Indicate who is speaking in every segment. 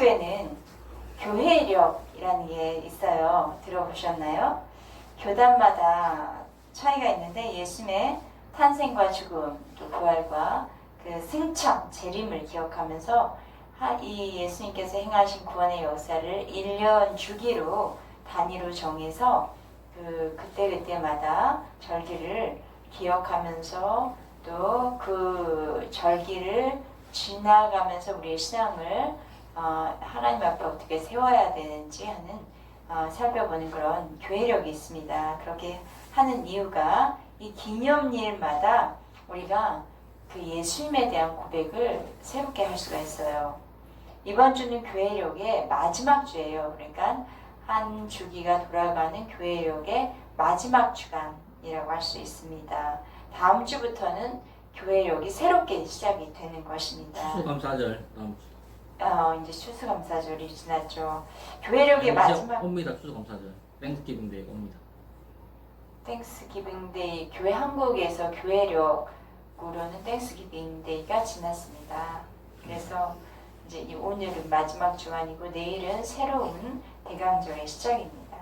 Speaker 1: 기독교에는 교회력이라는 게 있어요. 들어보셨나요? 교단마다 차이가 있는데 예수님의 탄생과 죽음, 또 부활과 그 승천, 재림을 기억하면서 이 예수님께서 행하신 구원의 역사를 1년 주기로 단위로 정해서 그때마다 절기를 기억하면서 또 그 절기를 지나가면서 우리의 신앙을 하나님 앞에 어떻게 세워야 되는지 하는 살펴보는 그런 교회력이 있습니다. 그렇게 하는 이유가 이 기념일마다 우리가 그 예수님에 대한 고백을 새롭게 할 수가 있어요. 이번 주는 교회력의 마지막 주예요. 그러니까 한 주기가 돌아가는 교회력의 마지막 주간이라고 할 수 있습니다. 다음 주부터는 교회력이 새롭게 시작이 되는 것입니다.
Speaker 2: 추수감사절 다음 주.
Speaker 1: 이제 추수감사절이 지났죠. 교회력의 마지막
Speaker 2: 옵니다. 추수감사절. 땡스기빙 데이가 옵니다.
Speaker 1: 땡스기빙 데이, 교회 한국에서 교회력으로는 땡스기빙 데이가 지났습니다. 그래서 이제 오늘은 마지막 주간이고 내일은 새로운 대강절의 시작입니다.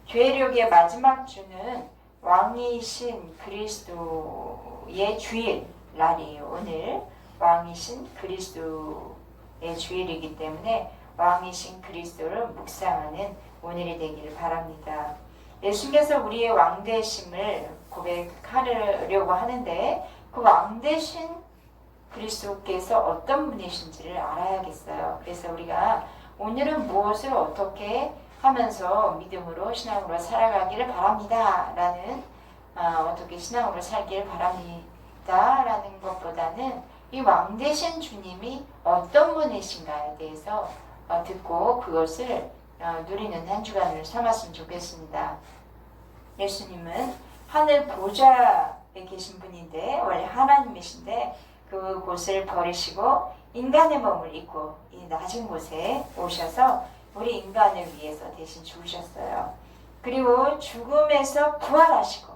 Speaker 1: 교회력의 마지막 주는 왕이신 그리스도의 주일 날이에요. 오늘 왕이신 그리스도의 주일이기 때문에 왕이신 그리스도를 묵상하는 오늘이 되기를 바랍니다. 예수님께서 우리의 왕되심을 고백하려고 하는데 그 왕되신 그리스도께서 어떤 분이신지를 알아야겠어요. 그래서 우리가 오늘은 무엇을 어떻게 하면서 믿음으로 신앙으로 살아가기를 바랍니다 라는 어떻게 신앙으로 살기를 바랍니다 라는 것보다는 이 왕되신 주님이 어떤 분이신가에 대해서 듣고 그것을 누리는 한 주간을 삼았으면 좋겠습니다. 예수님은 하늘 보좌에 계신 분인데 원래 하나님이신데 그곳을 버리시고 인간의 몸을 입고 이 낮은 곳에 오셔서 우리 인간을 위해서 대신 죽으셨어요. 그리고 죽음에서 부활하시고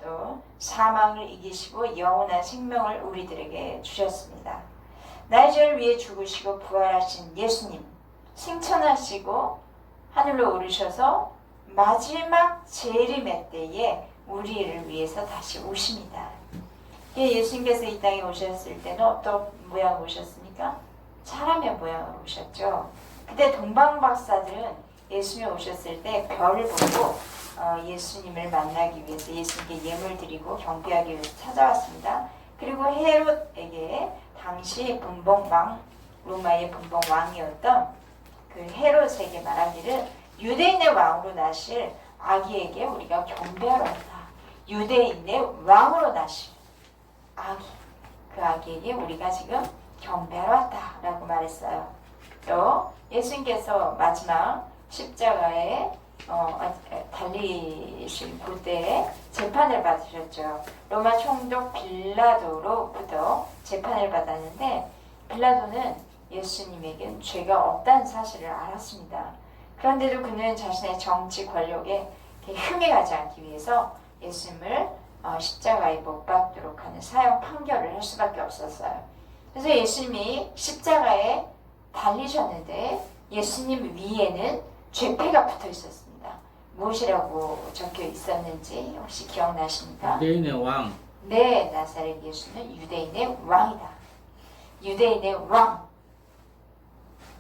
Speaker 1: 또 사망을 이기시고 영원한 생명을 우리들에게 주셨습니다. 나의 죄를 위해 죽으시고 부활하신 예수님, 승천하시고 하늘로 오르셔서 마지막 재림의 때에 우리를 위해서 다시 오십니다. 예수님께서 이 땅에 오셨을 때는 어떤 모양으로 오셨습니까? 사람의 모양으로 오셨죠. 그때 동방박사들은 예수님이 오셨을 때 별을 보고 예수님을 만나기 위해서 예수님께 예물 드리고 경배하기 위해서 찾아왔습니다. 그리고 헤롯에게 당시 분봉왕, 로마의 분봉왕이었던 그 헤롯에게 말하기를 유대인의 왕으로 나실 아기에게 우리가 경배하러 왔다. 유대인의 왕으로 나실 아기, 그 아기에게 우리가 지금 경배하러 왔다라고 말했어요. 또 예수님께서 마지막 십자가에 달리실 그때에 재판을 받으셨죠. 로마 총독 빌라도로부터 재판을 받았는데 빌라도는 예수님에게는 죄가 없다는 사실을 알았습니다. 그런데도 그는 자신의 정치 권력에 흠에 가지 않기 위해서 예수님을 십자가에 못 박도록 하는 사형 판결을 할 수밖에 없었어요. 그래서 예수님이 십자가에 달리셨는데 예수님 위에는 죄패가 붙어 있었습니다. 무엇이라고 적혀 있었는지 혹시 기억나십니까?
Speaker 2: 유대인의 왕.
Speaker 1: 네, 나사렛 예수는 유대인의 왕이다. 유대인의 왕.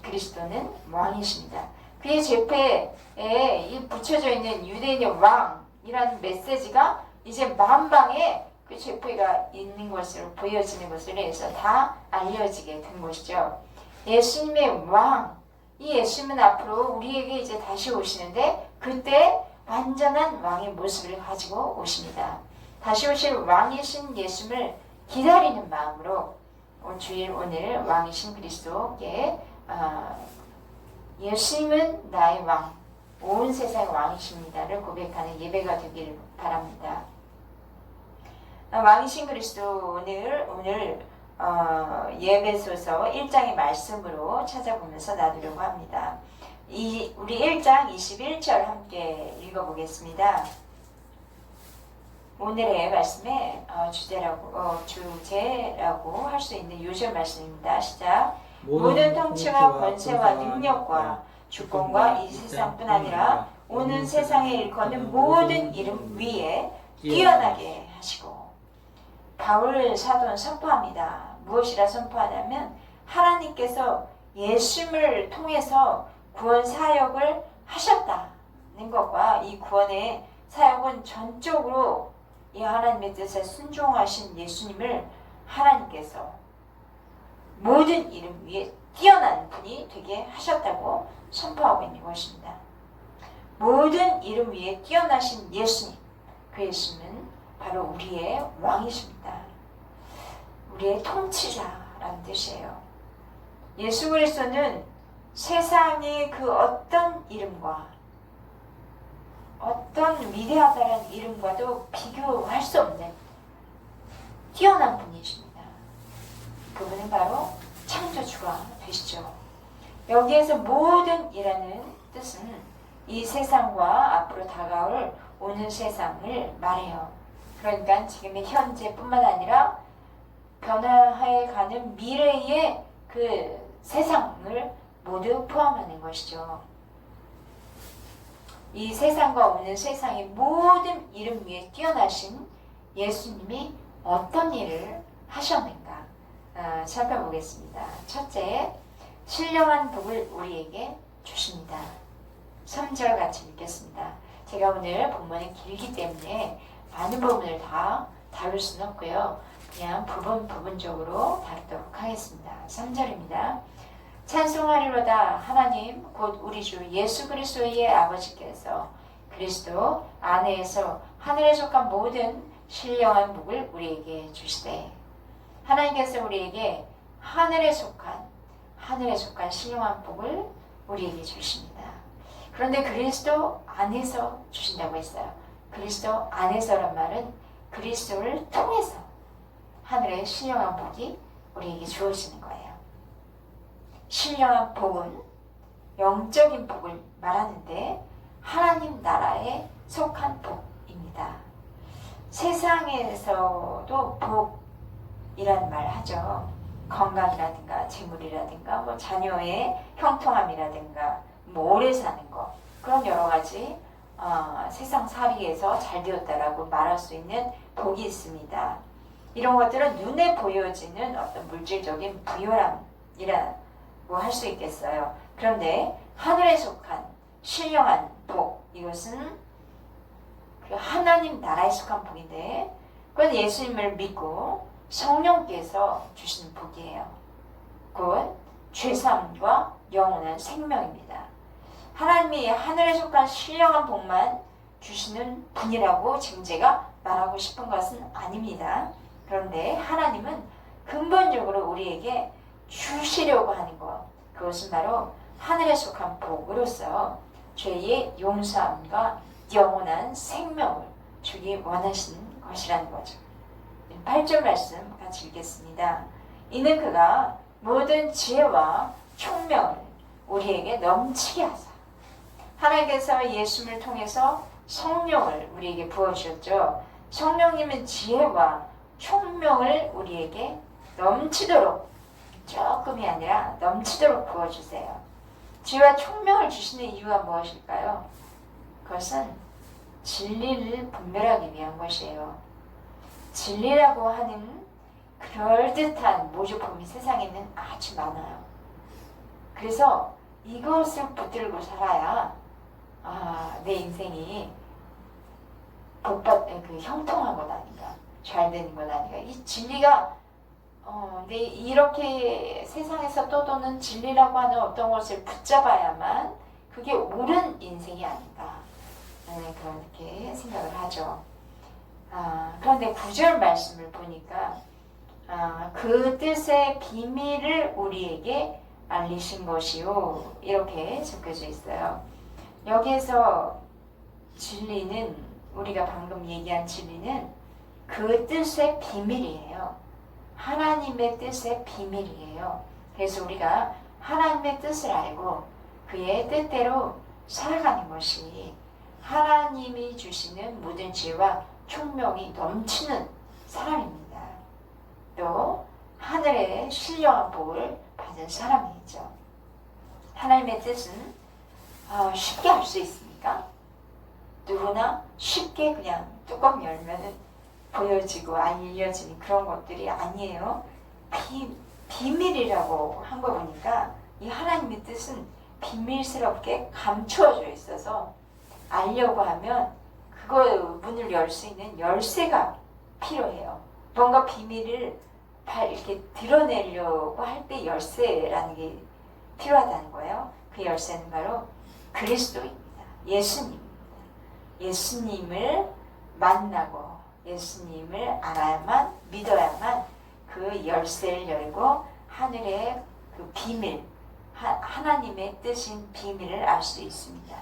Speaker 1: 그리스도는 왕이십니다. 그의 죄패에 붙여져 있는 유대인의 왕이라는 메시지가 이제 만방에 그 죄패가 있는 것으로 보여지는 것으로 해서 다 알려지게 된 것이죠. 예수님의 왕, 이 예수님은 앞으로 우리에게 이제 다시 오시는데 그때 완전한 왕의 모습을 가지고 오십니다. 다시 오실 왕이신 예수님을 기다리는 마음으로 주일 오늘 왕이신 그리스도께 예수님은 나의 왕, 온 세상의 왕이십니다를 고백하는 예배가 되기를 바랍니다. 왕이신 그리스도 오늘 예배소서 1장의 말씀으로 찾아보면서 나누려고 합니다. 우리 1장 21절 함께 읽어보겠습니다. 오늘의 말씀의 주제라고 할 수 있는 요절 말씀입니다. 시작. 모든 통치와 권세와 능력과 주권과 이 세상뿐 아니라 오는 세상에 일컫는 모든 이름 위에 뛰어나게 하시고. 바울 사도는 선포합니다. 무엇이라 선포하냐면 하나님께서 예수님을 통해서 구원 사역을 하셨다는 것과 이 구원의 사역은 전적으로 이 하나님의 뜻에 순종하신 예수님을 하나님께서 모든 이름 위에 뛰어난 분이 되게 하셨다고 선포하고 있는 것입니다. 모든 이름 위에 뛰어나신 예수님, 그 예수님은 바로 우리의 왕이십니다. 우리의 통치자라는 뜻이에요. 예수 그리스도는 세상의 그 어떤 이름과 어떤 위대하다는 이름과도 비교할 수 없는 뛰어난 분이십니다. 그분은 바로 창조주가 되시죠. 여기에서 모든 이라는 뜻은 이 세상과 앞으로 다가올 오는 세상을 말해요. 그러니까 지금의 현재뿐만 아니라 변화해 가는 미래의 그 세상을 모두 포함하는 것이죠. 이 세상과 오는 세상의 모든 이름 위에 뛰어나신 예수님이 어떤 일을 하셨는가 살펴보겠습니다. 첫째, 신령한 복을 우리에게 주십니다. 3절 같이 읽겠습니다. 제가 오늘 본문이 길기 때문에 많은 부분을 다 다룰 수는 없고요. 그냥 부분적으로 다루도록 하겠습니다. 3절입니다. 찬송하리로다 하나님 곧 우리 주 예수 그리스도의 아버지께서 그리스도 안에서 하늘에 속한 모든 신령한 복을 우리에게 주시되. 하나님께서 우리에게 하늘에 속한 신령한 복을 우리에게 주십니다. 그런데 그리스도 안에서 주신다고 했어요. 그리스도 안에서란 말은 그리스도를 통해서 하늘의 신령한 복이 우리에게 주어지는 거예요. 신령한 복은 영적인 복을 말하는데 하나님 나라에 속한 복입니다. 세상에서도 복이라는 말 하죠. 건강이라든가 재물이라든가 뭐 자녀의 형통함이라든가 뭐 오래 사는 거, 그런 여러 가지 세상 살이에서 잘 되었다라고 말할 수 있는 복이 있습니다. 이런 것들은 눈에 보여지는 어떤 물질적인 부요함이라고 할 수 있겠어요. 그런데 하늘에 속한 신령한 복, 이것은 그 하나님 나라에 속한 복인데 그건 예수님을 믿고 성령께서 주시는 복이에요. 곧 죄사함과 영원한 생명입니다. 하나님이 하늘에 속한 신령한 복만 주시는 분이라고 지금 제가 말하고 싶은 것은 아닙니다. 그런데 하나님은 근본적으로 우리에게 주시려고 하는 것, 그것은 바로 하늘에 속한 복으로서 죄의 용서함과 영원한 생명을 주기 원하시는 것이라는 거죠. 8절 말씀 같이 읽겠습니다. 이는 그가 모든 지혜와 총명을 우리에게 넘치게 하사. 하나님께서 예수님을 통해서 성령을 우리에게 부어주셨죠. 성령님은 지혜와 총명을 우리에게 넘치도록, 조금이 아니라 넘치도록 부어주세요. 지혜와 총명을 주시는 이유가 무엇일까요? 그것은 진리를 분별하기 위한 것이에요. 진리라고 하는 그럴듯한 모조품이 세상에는 아주 많아요. 그래서 이것을 붙들고 살아야 내 인생이 형통한 것 아닌가, 잘 되는 것 아닌가. 이 진리가 이렇게 세상에서 떠도는 진리라고 하는 어떤 것을 붙잡아야만 그게 옳은 인생이 아닌가, 그렇게 생각을 하죠. 그런데 9절 말씀을 보니까 그 뜻의 비밀을 우리에게 알리신 것이요, 이렇게 적혀져 있어요. 여기에서 진리는, 우리가 방금 얘기한 진리는 그 뜻의 비밀이에요. 하나님의 뜻의 비밀이에요. 그래서 우리가 하나님의 뜻을 알고 그의 뜻대로 살아가는 것이 하나님이 주시는 모든 지혜와 총명이 넘치는 사람입니다. 또 하늘의 신령한 복을 받는 가진 사람이죠. 하나님의 뜻은 쉽게 할 수 있습니까? 누구나 쉽게 그냥 뚜껑 열면은 보여지고 알려지는 그런 것들이 아니에요. 비밀이라고 한 거 보니까 이 하나님의 뜻은 비밀스럽게 감추어져 있어서 알려고 하면 그거 문을 열 수 있는 열쇠가 필요해요. 뭔가 비밀을 이렇게 드러내려고 할 때 열쇠라는 게 필요하다는 거예요. 그 열쇠는 바로 그리스도입니다. 예수님입니다. 예수님을 만나고 예수님을 알아야만, 믿어야만 그 열쇠를 열고 하늘의 그 비밀, 하나님의 뜻인 비밀을 알 수 있습니다.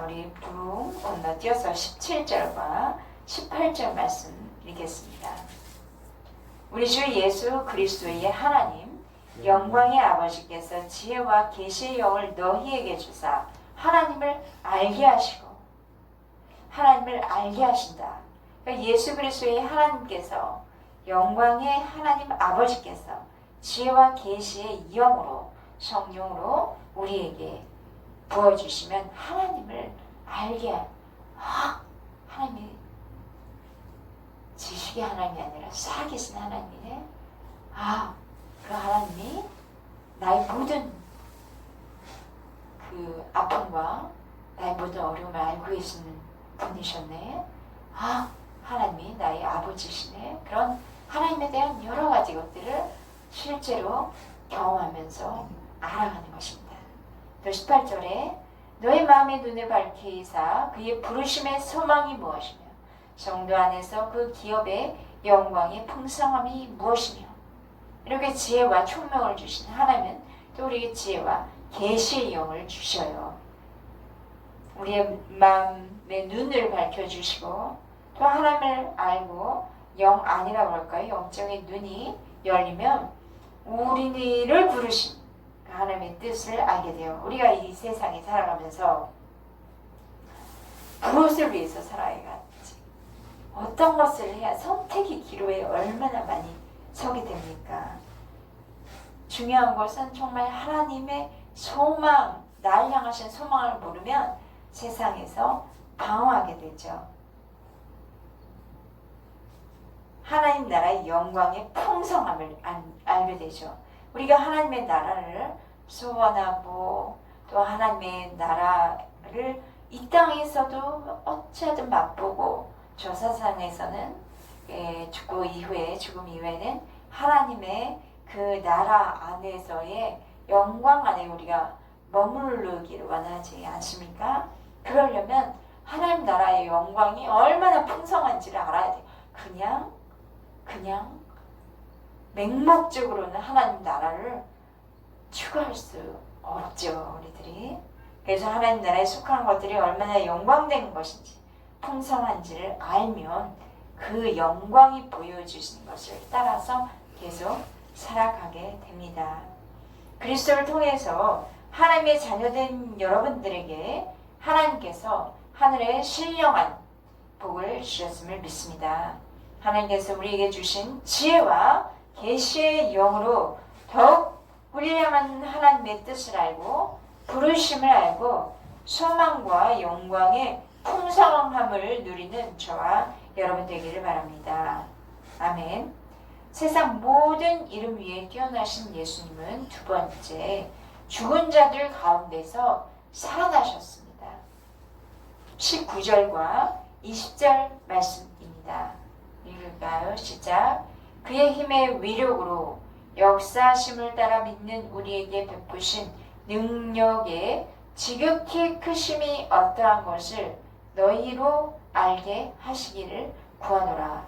Speaker 1: 우리 부흥 건너뛰어서 17절과 18절 말씀 읽겠습니다. 우리 주 예수 그리스도의 하나님 영광의 아버지께서 지혜와 계시의 영을 너희에게 주사 하나님을 알게 하시고 하나님을 알게 하신다. 그러니까 예수 그리스도의 하나님께서 영광의 하나님 아버지께서 지혜와 계시의 영으로 성령으로 우리에게 부어주시면 하나님을 알게 하나님이 지식의 하나님이 아니라 살아계신 하나님이네. 그 하나님이 나의 모든 그 아픔과 나의 모든 어려움을 알고 계시는 분이셨네. 하나님이 나의 아버지시네. 그런 하나님에 대한 여러 가지 것들을 실제로 경험하면서 알아가는 것입니다. 또 18절에 너의 마음의 눈을 밝히 이사 그의 부르심의 소망이 무엇이며 성도 안에서 그 기업의 영광의 풍성함이 무엇이며 이렇게 지혜와 총명을 주신 하나님은 또 우리에게 지혜와 계시의 영을 주셔요. 우리의 마음의 눈을 밝혀주시고 또 하나님을 알고 영 안이라고 할까요? 영적인 눈이 열리면 우리를 부르신 하나님의 뜻을 알게 돼요. 우리가 이 세상에 살아가면서 무엇을 위해서 살아야지? 어떤 것을 해야 선택의 기로에 얼마나 많이 서게 됩니까? 중요한 것은 정말 하나님의 소망, 날 향하신 소망을 모르면 세상에서 방황하게 되죠. 하나님 나라의 영광의 풍성함을 알게 되죠. 우리가 하나님의 나라를 소원하고 또 하나님의 나라를 이 땅에서도 어찌하든 맛보고 저 세상에서는 죽음 이후에는 하나님의 그 나라 안에서의 영광 안에 우리가 머무르기를 원하지 않습니까? 그러려면 하나님 나라의 영광이 얼마나 풍성한지를 알아야 돼요. 그냥 맹목적으로는 하나님 나라를 추구할 수 없죠, 우리들이. 그래서 하나님 나라에 속한 것들이 얼마나 영광된 것인지 풍성한지를 알면 그 영광이 보여주시는 것을 따라서 계속 살아가게 됩니다. 그리스도를 통해서 하나님의 자녀된 여러분들에게 하나님께서 하늘의 신령한 복을 주셨음을 믿습니다. 하나님께서 우리에게 주신 지혜와 계시의 영으로 더욱 우리를 향한 하나님의 뜻을 알고 부르심을 알고 소망과 영광의 풍성함을 누리는 저와 여러분 되기를 바랍니다. 아멘. 세상 모든 이름 위에 뛰어나신 예수님은 두 번째 죽은 자들 가운데서 살아나셨습니다. 19절과 20절 말씀입니다. 읽을까요? 시작. 그의 힘의 위력으로 역사심을 따라 믿는 우리에게 베푸신 능력의 지극히 크심이 어떠한 것을 너희로 알게 하시기를 구하노라.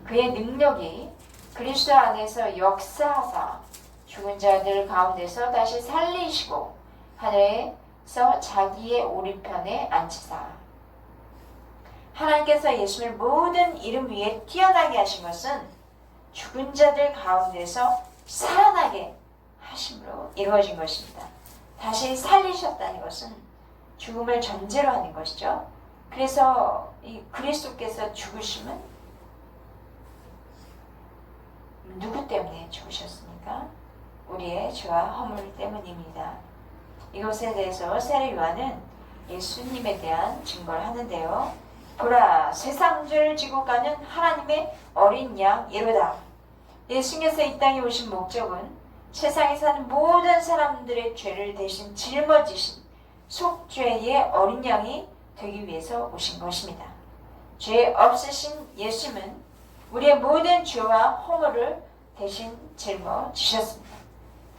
Speaker 1: 그의 능력이 그리스도 안에서 역사하사 죽은 자들 가운데서 다시 살리시고 하늘에서 자기의 오른편에 앉히사. 하나님께서 예수를 모든 이름 위에 뛰어나게 하신 것은 죽은 자들 가운데서 살아나게 하심으로 이루어진 것입니다. 다시 살리셨다는 것은 죽음을 전제로 하는 것이죠. 그래서 이 그리스도께서 죽으심은 누구 때문에 죽으셨습니까? 우리의 죄와 허물 때문입니다. 이것에 대해서 세례 요한은 예수님에 대한 증거를 하는데요. 보라, 세상 죄를 지고 가는 하나님의 어린 양 이로다. 예수님께서 이 땅에 오신 목적은 세상에 사는 모든 사람들의 죄를 대신 짊어지신 속죄의 어린 양이 되기 위해서 오신 것입니다. 죄 없으신 예수님은 우리의 모든 죄와 허물을 대신 짊어지셨습니다.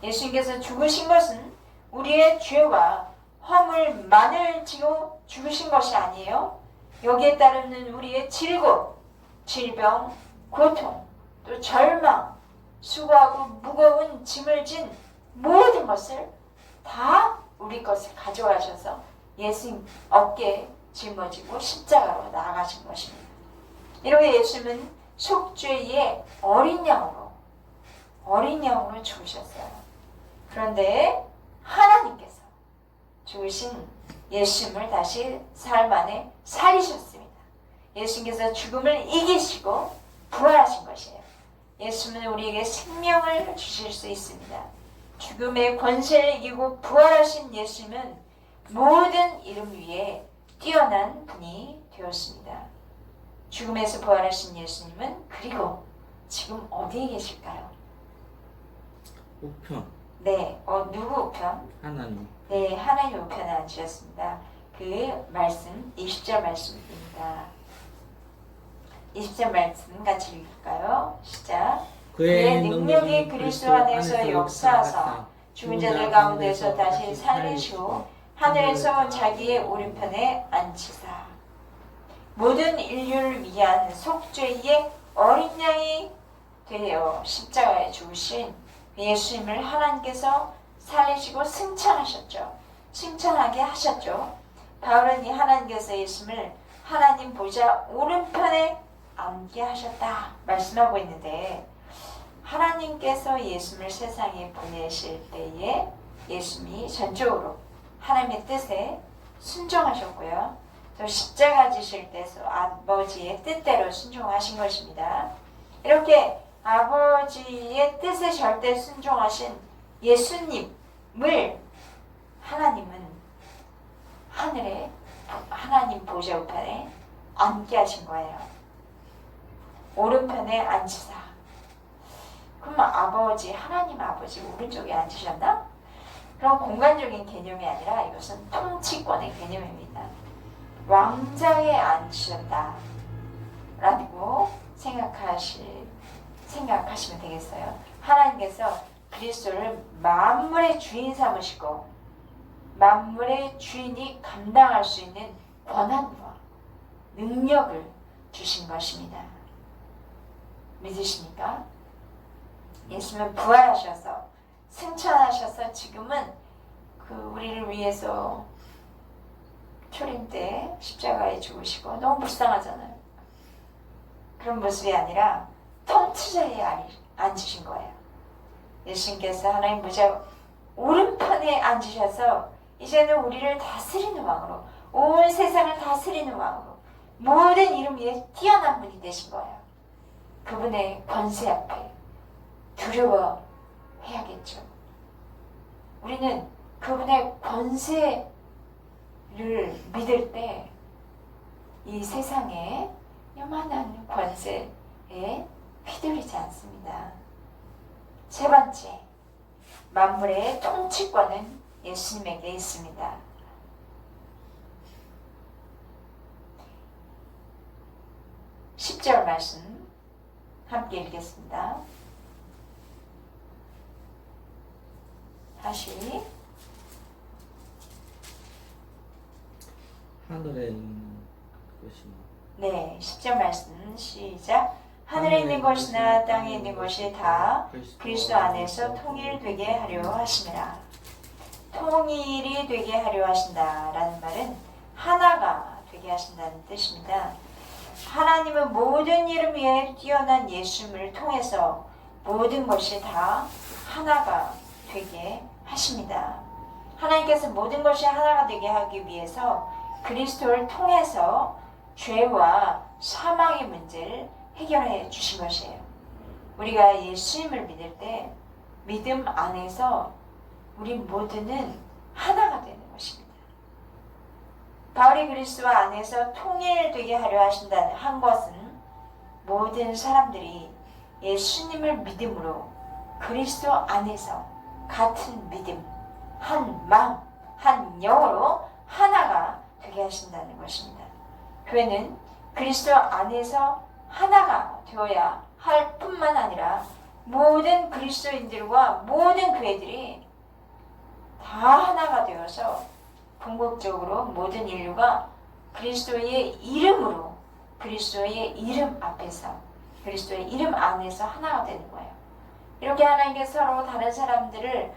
Speaker 1: 예수님께서 죽으신 것은 우리의 죄와 허물만을 지고 죽으신 것이 아니에요. 여기에 따르는 우리의 질고, 질병, 고통, 또 절망, 수고하고 무거운 짐을 진 모든 것을 다 우리 것을 가져가셔서 예수님 어깨에 짊어지고 십자가로 나아가신 것입니다. 이렇게 예수님은 속죄의 어린 양으로 죽으셨어요. 그런데 하나님께서 죽으신 예수님을 다시 삶 안에 살리셨습니다. 예수님께서 죽음을 이기시고 부활하신 것이에요. 예수님은 우리에게 생명을 주실 수 있습니다. 죽음의 권세를 이기고 부활하신 예수님은 모든 이름 위에 뛰어난 분이 되었습니다. 죽음에서 부활하신 예수님은 그리고 지금 어디에 계실까요?
Speaker 2: 우편.
Speaker 1: 네, 누구 우편?
Speaker 2: 하나님.
Speaker 1: 네, 하나님 우편에 앉으셨습니다. 그 말씀 20절 말씀입니다. 20절 말씀 같이 읽을까요? 시작. 그의 능력이 그리스도 안에서 역사하사 죽은 자들 가운데서 다시 살리시고 하늘에서 자기의 오른편에 앉히사 모든 인류를 위한 속죄의 어린 양이 되어 십자가에 죽으신 예수님을 하나님께서 살리시고 승천하셨죠. 승천하게 하셨죠. 바울은 이 하나님께서 예수님을 하나님 보좌 오른편에 앉게 하셨다 말씀하고 있는데, 하나님께서 예수님을 세상에 보내실 때에 예수님이 전적으로 하나님의 뜻에 순종하셨고요. 또 십자가 지실 때서 아버지의 뜻대로 순종하신 것입니다. 이렇게 아버지의 뜻에 절대 순종하신 예수님을 하나님은 하늘에 하나님 보좌 우편에 앉게 하신 거예요. 오른편에 앉으사. 그럼 아버지, 하나님 아버지 오른쪽에 앉으셨나? 그런 공간적인 개념이 아니라 이것은 통치권의 개념입니다. 왕좌에 앉으셨다 라고 생각하시면 되겠어요. 하나님께서 그리스도를 만물의 주인 삼으시고 만물의 주인이 감당할 수 있는 권한과 능력을 주신 것입니다. 믿으십니까? 예수님은 부활하셔서 승천하셔서 지금은 우리를 위해서 초림 때 십자가에 죽으시고 너무 불쌍하잖아요. 그런 모습이 아니라 통치자에 앉으신 거예요. 예수님께서 하나님 보좌 오른편에 앉으셔서 이제는 우리를 다스리는 왕으로, 온 세상을 다스리는 왕으로, 모든 이름 위에 뛰어난 분이 되신 거예요. 그분의 권세 앞에 두려워해야겠죠. 우리는 그분의 권세를 믿을 때 이 세상에 요만한 권세에 휘둘리지 않습니다. 세 번째, 만물의 통치권은 예수님에게 있습니다. 10절 말씀 함께 읽겠습니다. 다시
Speaker 2: 하늘에 있는 것이나.
Speaker 1: 네, 10절 말씀 시작. 하늘에 있는 것이나 땅에 있는 것이 다 그리스도 안에서 통일되게 하려 하심이라. 통일이 되게 하려 하신다라는 말은 하나가 되게 하신다는 뜻입니다. 하나님은 모든 이름 위에 뛰어난 예수님을 통해서 모든 것이 다 하나가 되게 하십니다. 하나님께서 모든 것이 하나가 되게 하기 위해서 그리스도를 통해서 죄와 사망의 문제를 해결해 주신 것이에요. 우리가 예수님을 믿을 때 믿음 안에서 우리 모두는 하나가 되는 것입니다. 바울이 그리스도 안에서 통일되게 하려 한 것은 모든 사람들이 예수님을 믿음으로 그리스도 안에서 같은 믿음, 한 마음, 한 영으로 하나가 되게 하신다는 것입니다. 교회는 그리스도 안에서 하나가 되어야 할 뿐만 아니라 모든 그리스도인들과 모든 교회들이 다 하나가 되어서 궁극적으로 모든 인류가 그리스도의 이름으로, 그리스도의 이름 앞에서, 그리스도의 이름 안에서 하나가 되는 거예요. 이렇게 하나님께서 서로 다른 사람들을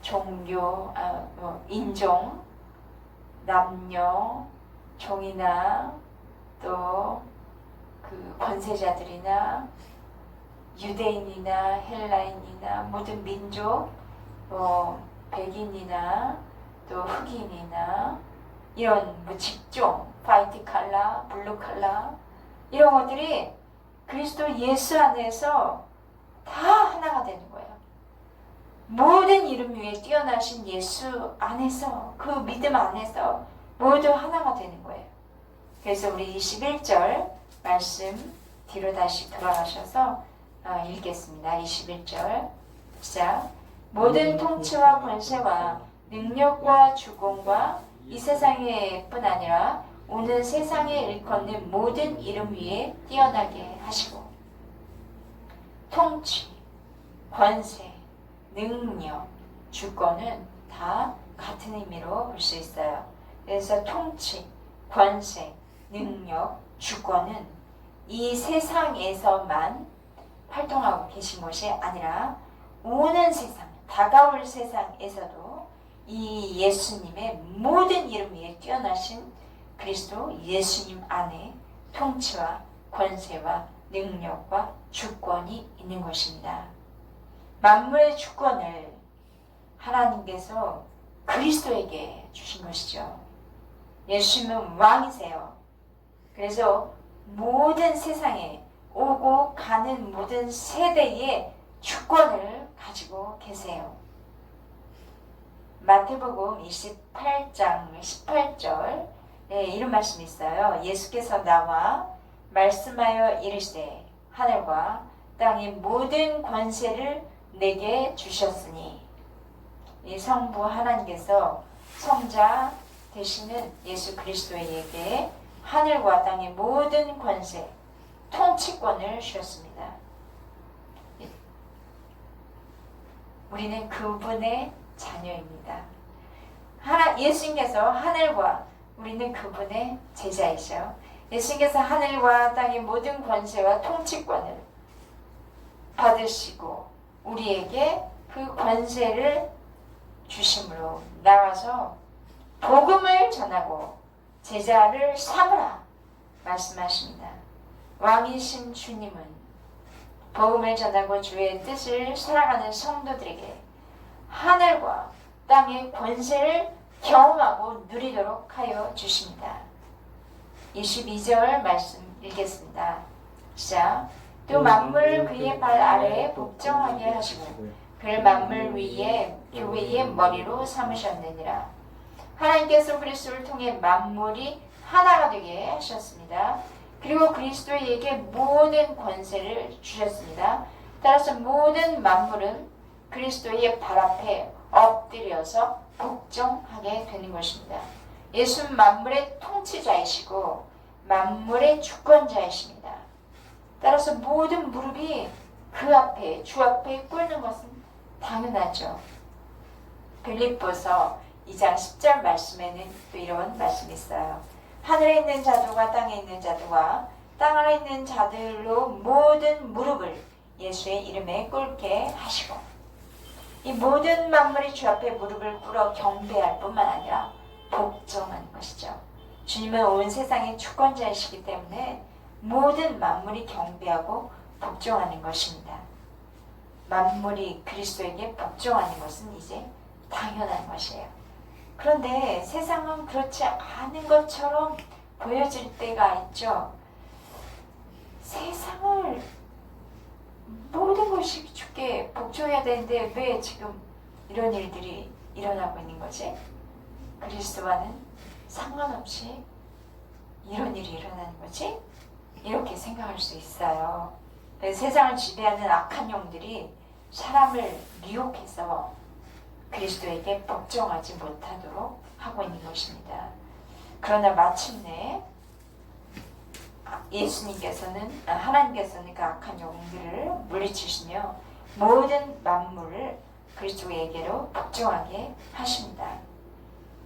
Speaker 1: 종교, 인종, 남녀, 종이나 또 그 권세자들이나 유대인이나 헬라인이나 모든 민족, 백인이나 또 흑인이나 이런 직종, 화이트 칼라, 블루 칼라 이런 것들이 그리스도 예수 안에서 다 하나가 되는 거예요. 모든 이름 위에 뛰어나신 예수 안에서, 그 믿음 안에서 모두 하나가 되는 거예요. 그래서 우리 21절 말씀 뒤로 다시 돌아가셔서 읽겠습니다. 21절 시작. 모든 통치와 권세와 능력과 주권과 이 세상에 뿐 아니라 오는 세상에 일컫는 모든 이름 위에 뛰어나게 하시고, 통치, 권세, 능력, 주권은 다 같은 의미로 볼 수 있어요. 그래서 통치, 권세, 능력, 주권은 이 세상에서만 활동하고 계신 것이 아니라 오는 세상, 다가올 세상에서도 이 예수님의 모든 이름 위에 뛰어나신 그리스도 예수님 안에 통치와 권세와 능력과 주권이 있는 것입니다. 만물의 주권을 하나님께서 그리스도에게 주신 것이죠. 예수님은 왕이세요. 그래서 모든 세상에 오고 가는 모든 세대의 주권을 가지고 계세요. 마태복음 28장 18절 이런 말씀이 있어요. 예수께서 나와 말씀하여 이르시되 하늘과 땅의 모든 권세를 내게 주셨으니, 이 성부 하나님께서 성자 되시는 예수 그리스도에게 하늘과 땅의 모든 권세, 통치권을 주셨습니다. 우리는 그분의 자녀입니다. 예수님께서 하늘과, 우리는 그분의 제자이죠. 예수님께서 하늘과 땅의 모든 권세와 통치권을 받으시고 우리에게 그 권세를 주심으로 나가서 복음을 전하고 제자를 삼으라 말씀하십니다. 왕이신 주님은 복음을 전하고 주의 뜻을 살아가는 성도들에게 하늘과 땅의 권세를 경험하고 누리도록 하여 주십니다. 22절 말씀 읽겠습니다. 시작. 또 만물을 그의 발 아래에 복종하게 하시고 그를 만물 위에 교회의 머리로 삼으셨느니라. 하나님께서 그리스도를 통해 만물이 하나가 되게 하셨습니다. 그리고 그리스도에게 모든 권세를 주셨습니다. 따라서 모든 만물은 그리스도의 발 앞에 엎드려서 복종하게 되는 것입니다. 예수는 만물의 통치자이시고 만물의 주권자이십니다. 따라서 모든 무릎이 그 앞에, 주 앞에 꿇는 것은 당연하죠. 빌립보서 2장 10절 말씀에는 또 이런 말씀이 있어요. 하늘에 있는 자들과 땅에 있는 자들과 땅 아래 있는 자들로 모든 무릎을 예수의 이름에 꿇게 하시고, 이 모든 만물이 주 앞에 무릎을 꿇어 경배할 뿐만 아니라 복종하는 것이죠. 주님은 온 세상의 주권자이시기 때문에 모든 만물이 경배하고 복종하는 것입니다. 만물이 그리스도에게 복종하는 것은 이제 당연한 것이에요. 그런데 세상은 그렇지 않은 것처럼 보여질 때가 있죠. 세상을 모든 것이 어떻게 복종해야 되는데 왜 지금 이런 일들이 일어나고 있는 거지? 그리스도와는 상관없이 이런 일이 일어나는 거지? 이렇게 생각할 수 있어요. 세상을 지배하는 악한 영들이 사람을 미혹해서 그리스도에게 복종하지 못하도록 하고 있는 것입니다. 그러나 마침내 하나님께서는 그 악한 영들을 물리치시며 모든 만물을 그리스도에게로 복종하게 하십니다.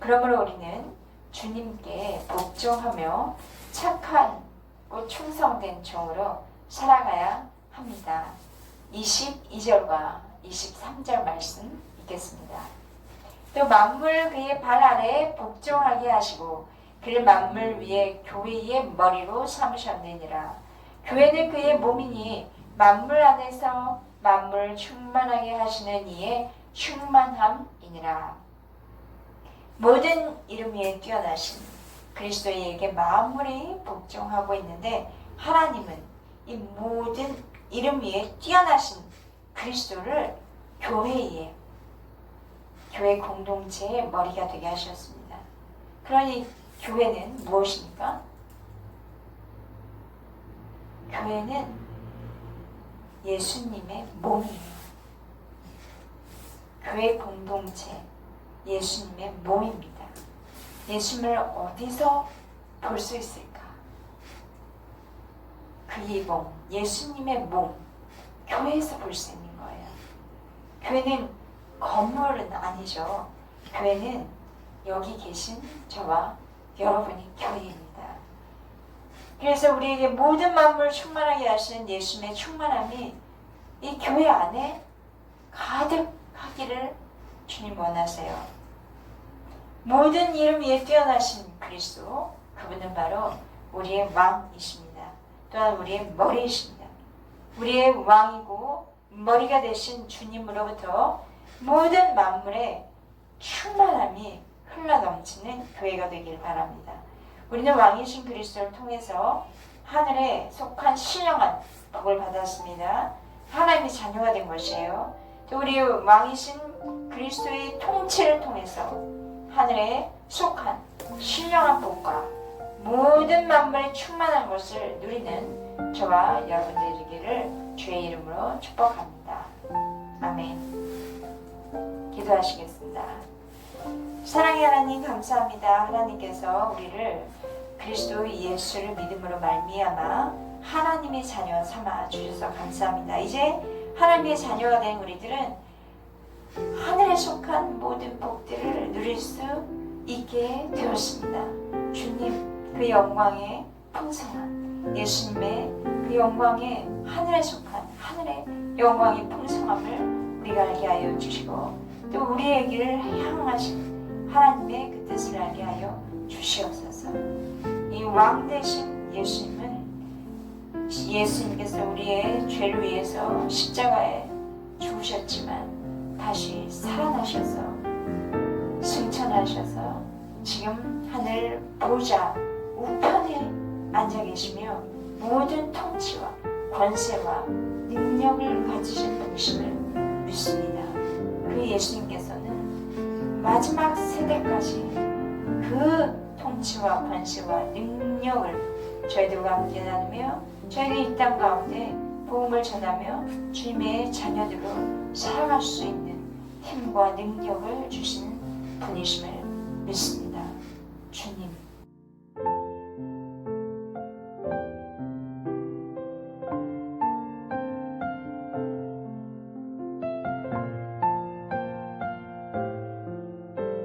Speaker 1: 그러므로 우리는 주님께 복종하며 착하고 충성된 종으로 살아가야 합니다. 22절과 23절 말씀 읽겠습니다. 또 만물 그의 발 아래 복종하게 하시고 그를 만물 위에 교회의 머리로 삼으셨느니라. 교회는 그의 몸이니 만물 안에서 만물 충만하게 하시는 이의 충만함이니라. 모든 이름 위에 뛰어나신 그리스도에게 만물이 복종하고 있는데 하나님은 이 모든 이름 위에 뛰어나신 그리스도를 교회 공동체의 머리가 되게 하셨습니다. 그러니 교회는 무엇입니까? 교회는 예수님의 몸이에요. 교회 공동체, 예수님의 몸입니다. 예수님을 어디서 볼 수 있을까? 그의 몸, 예수님의 몸, 교회에서 볼 수 있는 거예요. 교회는 건물은 아니죠. 교회는 여기 계신 저와 여러분이 교회입니다. 그래서 우리에게 모든 만물을 충만하게 하시는 예수님의 충만함이 이 교회 안에 가득하기를 주님 원하세요. 모든 이름 위에 뛰어나신 그리스도, 그분은 바로 우리의 왕이십니다. 또한 우리의 머리이십니다. 우리의 왕이고 머리가 되신 주님으로부터 모든 만물의 충만함이 흘러넘치는 교회가 되길 바랍니다. 우리는 왕이신 그리스도를 통해서 하늘에 속한 신령한 복을 받았습니다. 하나님의 자녀가 된 것이에요. 또 우리 왕이신 그리스도의 통치를 통해서 하늘에 속한 신령한 복과 모든 만물의 충만한 것을 누리는 저와 여러분들 되기를 주의 이름으로 축복합니다. 아멘. 기도하시겠습니다. 사랑의 하나님 감사합니다. 하나님께서 우리를 그리스도 예수를 믿음으로 말미암아 하나님의 자녀 삼아 주셔서 감사합니다. 이제 하나님의 자녀가 된 우리들은 하늘에 속한 모든 복들을 누릴 수 있게 되었습니다. 주님 그 영광의 풍성함, 예수님의 그 영광의 하늘에 속한 하늘의 영광의 풍성함을 우리가 알게 하여 주시고 또 우리에게를 향하신 하나님의 그 뜻을 알게 하여 주시옵소서. 이 왕 되신 예수님께서 우리의 죄를 위해서 십자가에 죽으셨지만 다시 살아나셔서 승천하셔서 지금 하늘 보좌 우편에 앉아 계시며 모든 통치와 권세와 능력을 가지신 분이심을 믿습니다. 그 예수님께서는 마지막 세대까지 그 통치와 권세와 능력을 저희들과 함께 나누며 저희가 이 땅 가운데 복음을 전하며 주님의 자녀들로 살아갈 수 있는 힘과 능력을 주시는 분이심을 믿습니다. 주님